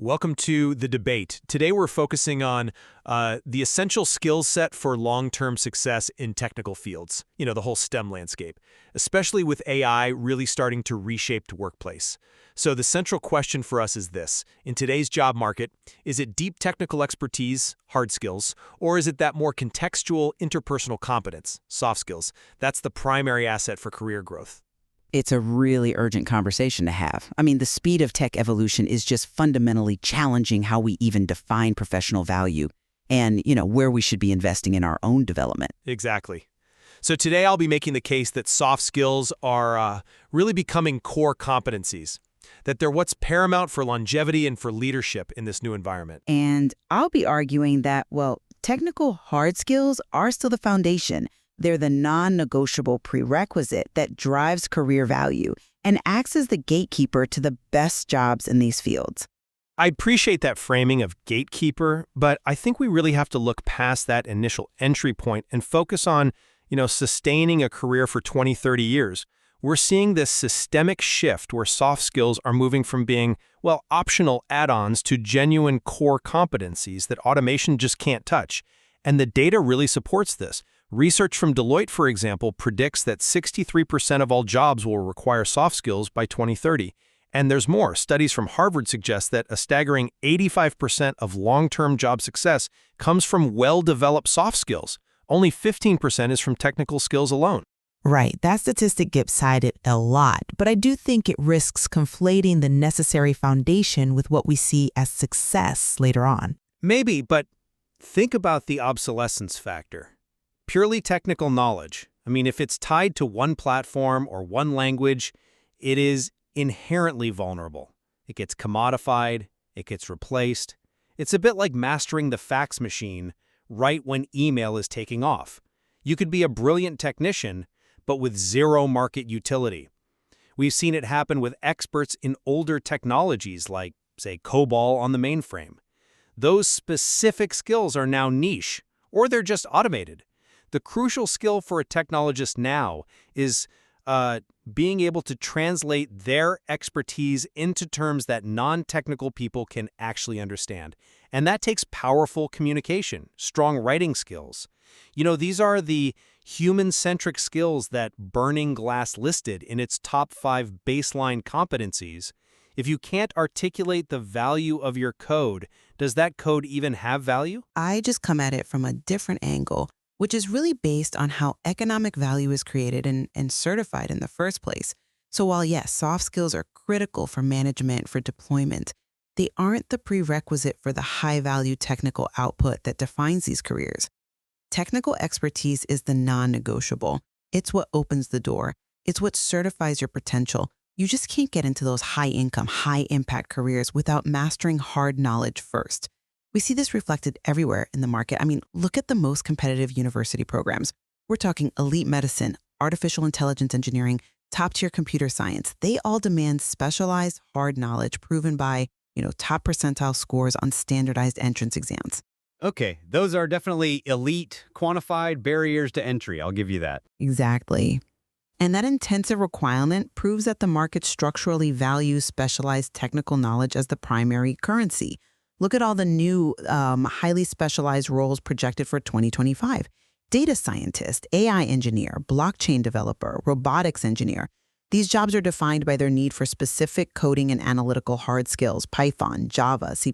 Welcome to The Debate. Today we're focusing on the essential skills set for long-term success in technical fields, the whole STEM landscape, especially with AI really starting to reshape the workplace. So the central question for us is this. In today's job market, is it deep technical expertise, hard skills, or is it that more contextual interpersonal competence, soft skills? That's the primary asset for career growth. It's a really urgent conversation to have. I mean, the speed of tech evolution is just fundamentally challenging how we even define professional value and, where we should be investing in our own development. Exactly. So today I'll be making the case that soft skills are really becoming core competencies, that they're what's paramount for longevity and for leadership in this new environment. And I'll be arguing that, technical hard skills are still the foundation. They're the non-negotiable prerequisite that drives career value and acts as the gatekeeper to the best jobs in these fields. I appreciate that framing of gatekeeper, but I think we really have to look past that initial entry point and focus on, sustaining a career for 20, 30 years. We're seeing this systemic shift where soft skills are moving from being, optional add-ons to genuine core competencies that automation just can't touch. And the data really supports this. Research from Deloitte, for example, predicts that 63% of all jobs will require soft skills by 2030. And there's more. Studies from Harvard suggest that a staggering 85% of long-term job success comes from well-developed soft skills. Only 15% is from technical skills alone. Right. That statistic gets cited a lot, but I do think it risks conflating the necessary foundation with what we see as success later on. Maybe, but think about the obsolescence factor. Purely technical knowledge. If it's tied to one platform or one language, it is inherently vulnerable. It gets commodified, it gets replaced. It's a bit like mastering the fax machine right when email is taking off. You could be a brilliant technician, but with zero market utility. We've seen it happen with experts in older technologies like, say, COBOL on the mainframe. Those specific skills are now niche, or they're just automated. The crucial skill for a technologist now is being able to translate their expertise into terms that non-technical people can actually understand. And that takes powerful communication, strong writing skills. These are the human-centric skills that Burning Glass listed in its top 5 baseline competencies. If you can't articulate the value of your code, does that code even have value? I just come at it from a different angle, which is really based on how economic value is created and certified in the first place. So while yes, soft skills are critical for management, for deployment, they aren't the prerequisite for the high-value technical output that defines these careers. Technical expertise is the non-negotiable. It's what opens the door. It's what certifies your potential. You just can't get into those high-income, high-impact careers without mastering hard knowledge first. We see this reflected everywhere in the market. Look at the most competitive university programs. We're talking elite medicine, artificial intelligence engineering, top-tier computer science. They all demand specialized, hard knowledge proven by, top percentile scores on standardized entrance exams. Okay, those are definitely elite, quantified barriers to entry. I'll give you that. Exactly. And that intensive requirement proves that the market structurally values specialized technical knowledge as the primary currency. Look at all the new, highly specialized roles projected for 2025. Data scientist, AI engineer, blockchain developer, robotics engineer. These jobs are defined by their need for specific coding and analytical hard skills, Python, Java, C++.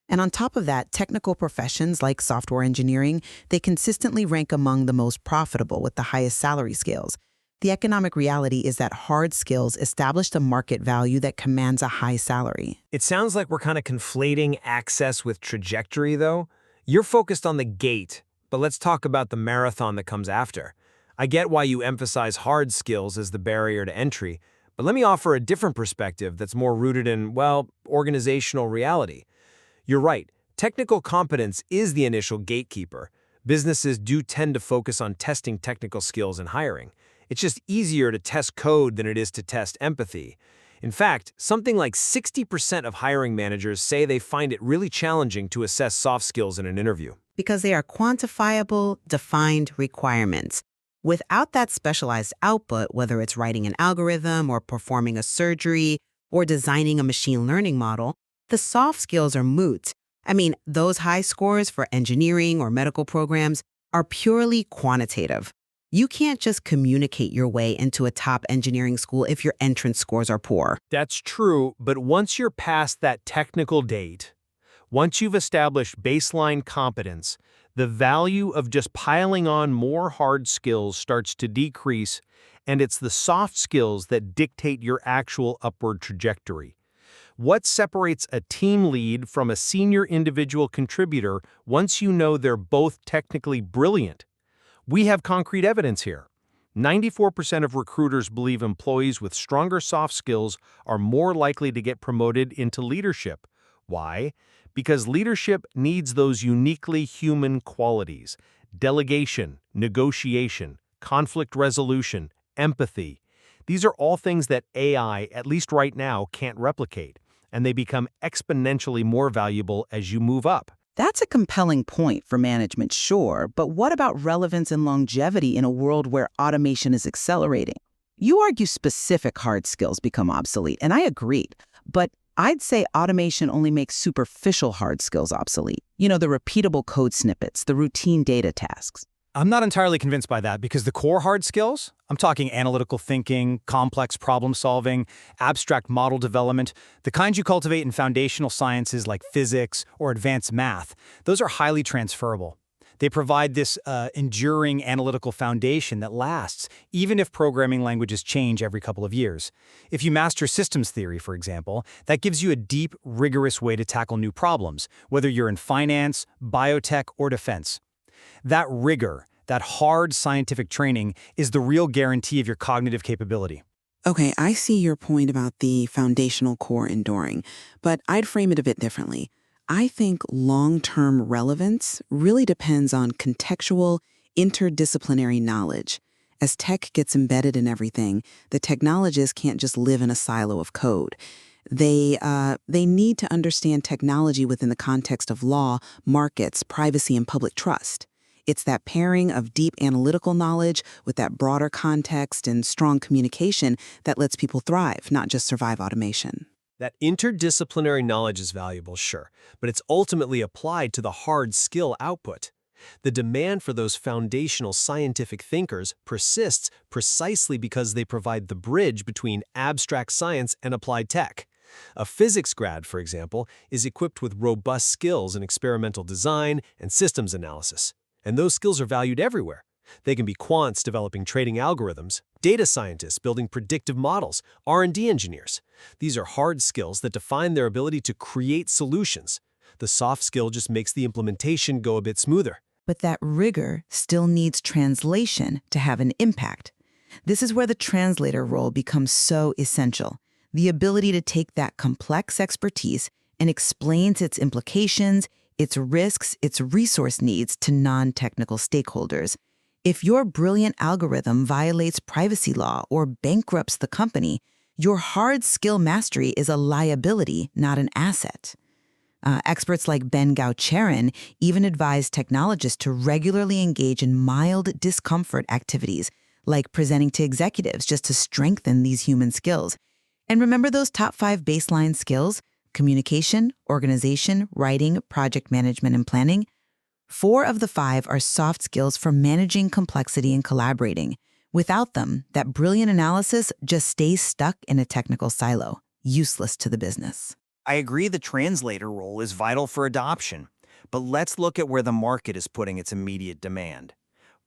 And on top of that, technical professions like software engineering, they consistently rank among the most profitable with the highest salary scales. The economic reality is that hard skills establish the market value that commands a high salary. It sounds like we're kind of conflating access with trajectory, though. You're focused on the gate, but let's talk about the marathon that comes after. I get why you emphasize hard skills as the barrier to entry, but let me offer a different perspective that's more rooted in, organizational reality. You're right. Technical competence is the initial gatekeeper. Businesses do tend to focus on testing technical skills in hiring. It's just easier to test code than it is to test empathy. In fact, something like 60% of hiring managers say they find it really challenging to assess soft skills in an interview. Because they are quantifiable, defined requirements. Without that specialized output, whether it's writing an algorithm or performing a surgery or designing a machine learning model, The soft skills are moot. I mean, those high scores for engineering or medical programs are purely quantitative. You can't just communicate your way into a top engineering school if your entrance scores are poor. That's true, but once you're past that technical date, once you've established baseline competence, the value of just piling on more hard skills starts to decrease, and it's the soft skills that dictate your actual upward trajectory. What separates a team lead from a senior individual contributor once you know they're both technically brilliant? We have concrete evidence here. 94% of recruiters believe employees with stronger soft skills are more likely to get promoted into leadership. Why? Because leadership needs those uniquely human qualities: delegation, negotiation, conflict resolution, empathy. These are all things that AI, at least right now, can't replicate, and they become exponentially more valuable as you move up. That's a compelling point for management, sure, but what about relevance and longevity in a world where automation is accelerating? You argue specific hard skills become obsolete, and I agreed, but I'd say automation only makes superficial hard skills obsolete. You know, the repeatable code snippets, the routine data tasks. I'm not entirely convinced by that because the core hard skills, I'm talking analytical thinking, complex problem solving, abstract model development, the kinds you cultivate in foundational sciences like physics or advanced math, those are highly transferable. They provide this enduring analytical foundation that lasts, even if programming languages change every couple of years. If you master systems theory, for example, that gives you a deep, rigorous way to tackle new problems, whether you're in finance, biotech, or defense. That rigor, that hard scientific training, is the real guarantee of your cognitive capability. Okay, I see your point about the foundational core enduring, but I'd frame it a bit differently. I think long-term relevance really depends on contextual, interdisciplinary knowledge. As tech gets embedded in everything, the technologists can't just live in a silo of code. They need to understand technology within the context of law, markets, privacy, and public trust. It's that pairing of deep analytical knowledge with that broader context and strong communication that lets people thrive, not just survive automation. That interdisciplinary knowledge is valuable, sure, but it's ultimately applied to the hard skill output. The demand for those foundational scientific thinkers persists precisely because they provide the bridge between abstract science and applied tech. A physics grad, for example, is equipped with robust skills in experimental design and systems analysis. And those skills are valued everywhere. They can be quants developing trading algorithms, data scientists building predictive models, R&D engineers. These are hard skills that define their ability to create solutions. The soft skill just makes the implementation go a bit smoother. But that rigor still needs translation to have an impact. This is where the translator role becomes so essential. The ability to take that complex expertise and explain its implications, its risks, its resource needs to non-technical stakeholders. If your brilliant algorithm violates privacy law or bankrupts the company, your hard skill mastery is a liability, not an asset. Experts like Ben Gaucherin even advise technologists to regularly engage in mild discomfort activities, like presenting to executives, just to strengthen these human skills. And remember those top 5 baseline skills: communication, organization, writing, project management, and planning? 4 of the 5 are soft skills for managing complexity and collaborating. Without them, that brilliant analysis just stays stuck in a technical silo, useless to the business. I agree the translator role is vital for adoption, but let's look at where the market is putting its immediate demand.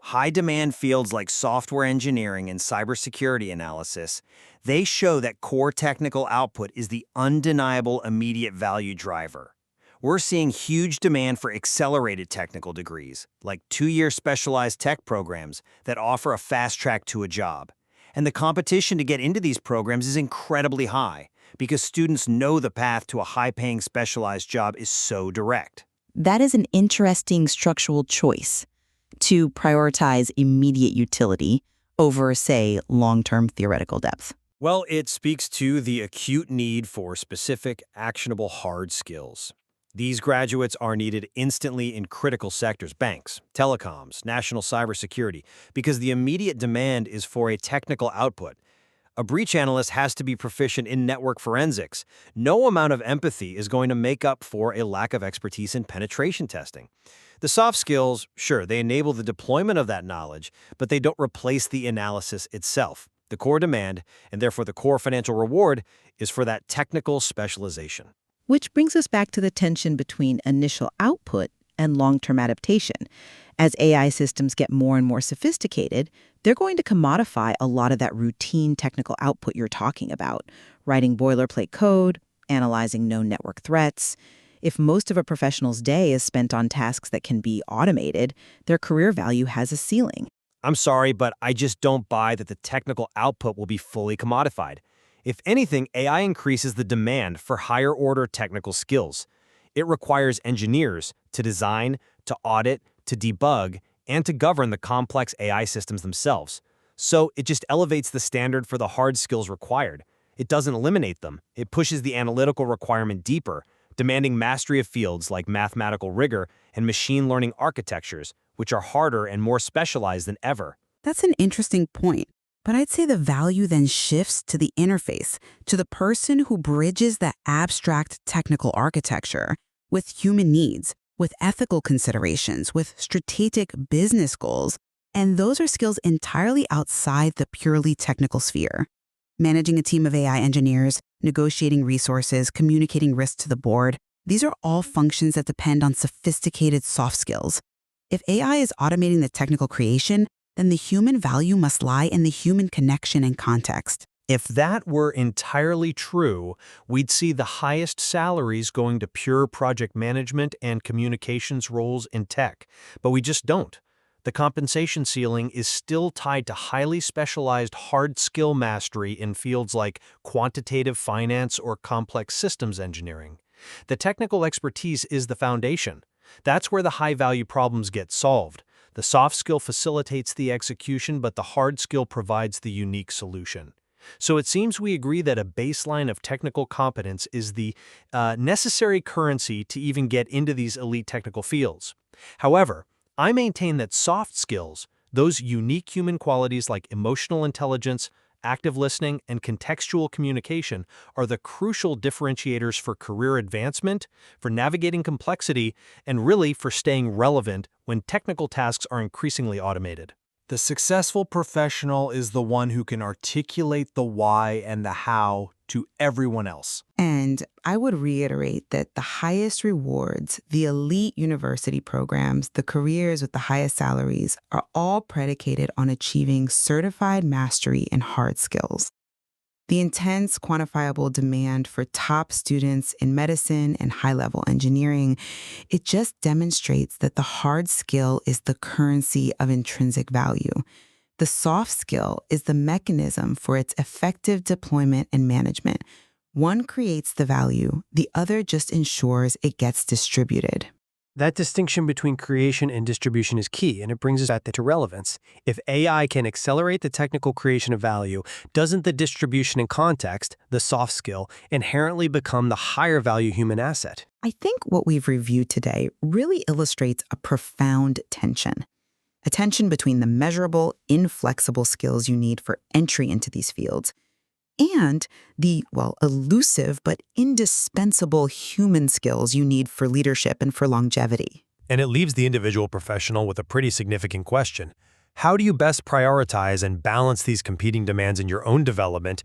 High-demand fields like software engineering and cybersecurity analysis, they show that core technical output is the undeniable immediate value driver. We're seeing huge demand for accelerated technical degrees, like 2-year specialized tech programs that offer a fast track to a job. And the competition to get into these programs is incredibly high because students know the path to a high-paying specialized job is so direct. That is an interesting structural choice, to prioritize immediate utility over, say, long-term theoretical depth. Well, it speaks to the acute need for specific, actionable hard skills. These graduates are needed instantly in critical sectors: banks, telecoms, national cybersecurity, because the immediate demand is for a technical output. A breach analyst has to be proficient in network forensics. No amount of empathy is going to make up for a lack of expertise in penetration testing. The soft skills, sure, they enable the deployment of that knowledge, but they don't replace the analysis itself. The core demand, and therefore the core financial reward, is for that technical specialization. Which brings us back to the tension between initial output and long-term adaptation. As AI systems get more and more sophisticated, they're going to commodify a lot of that routine technical output you're talking about, writing boilerplate code, analyzing known network threats. If most of a professional's day is spent on tasks that can be automated, their career value has a ceiling. I'm sorry, but I just don't buy that the technical output will be fully commodified. If anything, AI increases the demand for higher-order technical skills. It requires engineers to design, to audit, to debug, and to govern the complex AI systems themselves. So it just elevates the standard for the hard skills required. It doesn't eliminate them. It pushes the analytical requirement deeper, demanding mastery of fields like mathematical rigor and machine learning architectures, which are harder and more specialized than ever. That's an interesting point. But I'd say the value then shifts to the interface, to the person who bridges that abstract technical architecture with human needs, with ethical considerations, with strategic business goals, and those are skills entirely outside the purely technical sphere. Managing a team of AI engineers, negotiating resources, communicating risk to the board, these are all functions that depend on sophisticated soft skills. If AI is automating the technical creation, then the human value must lie in the human connection and context. If that were entirely true, we'd see the highest salaries going to pure project management and communications roles in tech, but we just don't. The compensation ceiling is still tied to highly specialized hard skill mastery in fields like quantitative finance or complex systems engineering. The technical expertise is the foundation. That's where the high-value problems get solved. The soft skill facilitates the execution, but the hard skill provides the unique solution. So it seems we agree that a baseline of technical competence is the necessary currency to even get into these elite technical fields. However, I maintain that soft skills, those unique human qualities like emotional intelligence, active listening, and contextual communication, are the crucial differentiators for career advancement, for navigating complexity, and really for staying relevant when technical tasks are increasingly automated. The successful professional is the one who can articulate the why and the how to everyone else. And I would reiterate that the highest rewards, the elite university programs, the careers with the highest salaries are all predicated on achieving certified mastery in hard skills. The intense, quantifiable demand for top students in medicine and high-level engineering, it just demonstrates that the hard skill is the currency of intrinsic value. The soft skill is the mechanism for its effective deployment and management. One creates the value, the other just ensures it gets distributed. That distinction between creation and distribution is key, and it brings us back to relevance. If AI can accelerate the technical creation of value, doesn't the distribution and context, the soft skill, inherently become the higher value human asset? I think what we've reviewed today really illustrates a profound tension. A tension between the measurable, inflexible skills you need for entry into these fields and the, elusive but indispensable human skills you need for leadership and for longevity. And it leaves the individual professional with a pretty significant question. How do you best prioritize and balance these competing demands in your own development